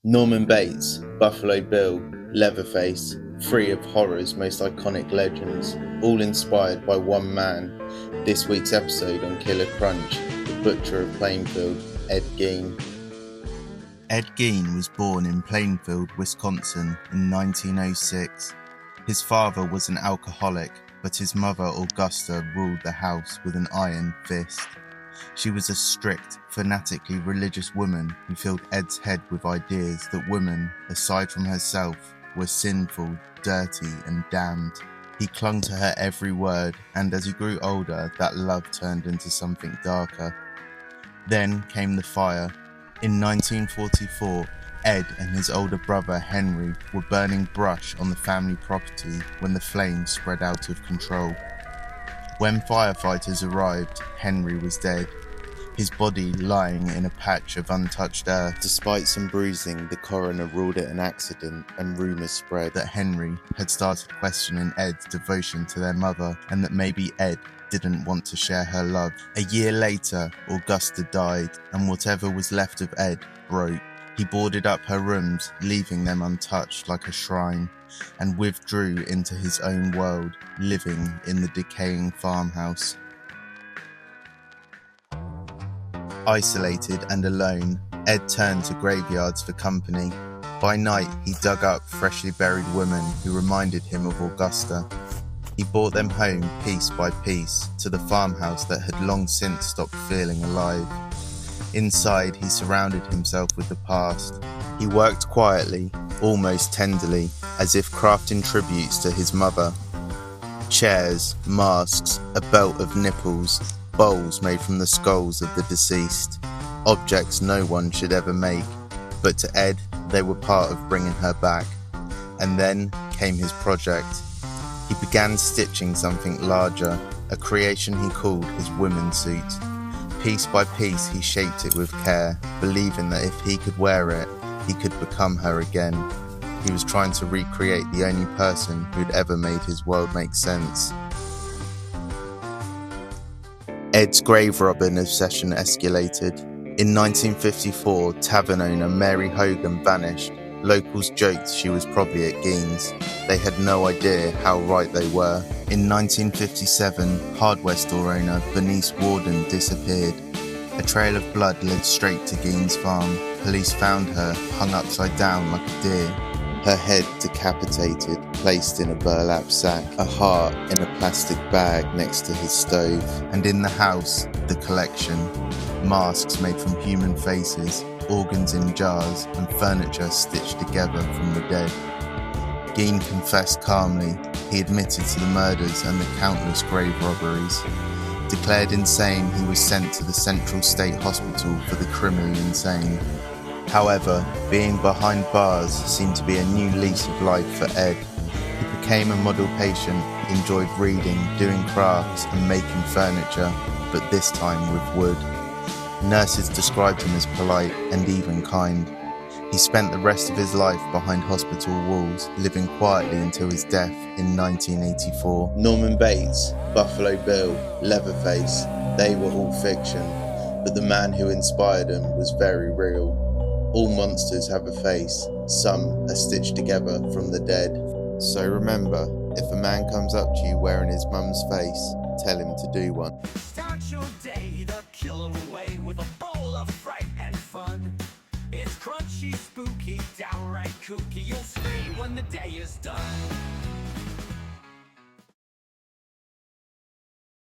Norman Bates, Buffalo Bill, Leatherface, three of horror's most iconic legends, all inspired by one man. This week's episode on Killer Krunch, the butcher of Plainfield, Ed Gein. Ed Gein was born in Plainfield, Wisconsin in 1906. His father was an alcoholic, but his mother Augusta ruled the house with an iron fist. She was a strict, fanatically religious woman who filled Ed's head with ideas that women, aside from herself, were sinful, dirty, and damned. He clung to her every word, and as he grew older, that love turned into something darker. Then came the fire. In 1944, Ed and his older brother Henry were burning brush on the family property when the flames spread out of control. When firefighters arrived, Henry was dead, his body lying in a patch of untouched earth. Despite some bruising, the coroner ruled it an accident, and rumours spread that Henry had started questioning Ed's devotion to their mother and that maybe Ed didn't want to share her love. A year later, Augusta died, and whatever was left of Ed broke. He boarded up her rooms, leaving them untouched like a shrine, and withdrew into his own world, living in the decaying farmhouse. Isolated and alone, Ed turned to graveyards for company. By night, he dug up freshly buried women who reminded him of Augusta. He brought them home piece by piece to the farmhouse that had long since stopped feeling alive. Inside, he surrounded himself with the past. He worked quietly, almost tenderly, as if crafting tributes to his mother. Chairs, masks, a belt of nipples, bowls made from the skulls of the deceased. Objects no one should ever make, but to Ed, they were part of bringing her back. And then came his project. He began stitching something larger, a creation he called his women's suit. Piece by piece he shaped it with care, believing that if he could wear it, he could become her again. He was trying to recreate the only person who'd ever made his world make sense. Ed's grave robbing obsession escalated. In 1954, tavern owner Mary Hogan vanished. Locals joked she was probably at Gein's. They had no idea how right they were. In 1957, hardware store owner Bernice Warden disappeared. A trail of blood led straight to Gein's farm. Police found her hung upside down like a deer, her head decapitated, placed in a burlap sack, a heart in a plastic bag next to his stove. And in the house, the collection: masks made from human faces, organs in jars, and furniture stitched together from the dead. Gein confessed calmly. He admitted to the murders and the countless grave robberies. Declared insane, he was sent to the Central State Hospital for the criminally insane. However, being behind bars seemed to be a new lease of life for Ed. He became a model patient, enjoyed reading, doing crafts, and making furniture, but this time with wood. Nurses described him as polite and even kind. He spent the rest of his life behind hospital walls, living quietly until his death in 1984. Norman Bates, Buffalo Bill, Leatherface, they were all fiction, but the man who inspired them was very real. All monsters have a face, some are stitched together from the dead. So remember, if a man comes up to you wearing his mum's face, tell him to do one. Start your day the killer way with a bowl of fright and fun. It's crunchy, spooky, downright kooky. You'll scream when the day is done.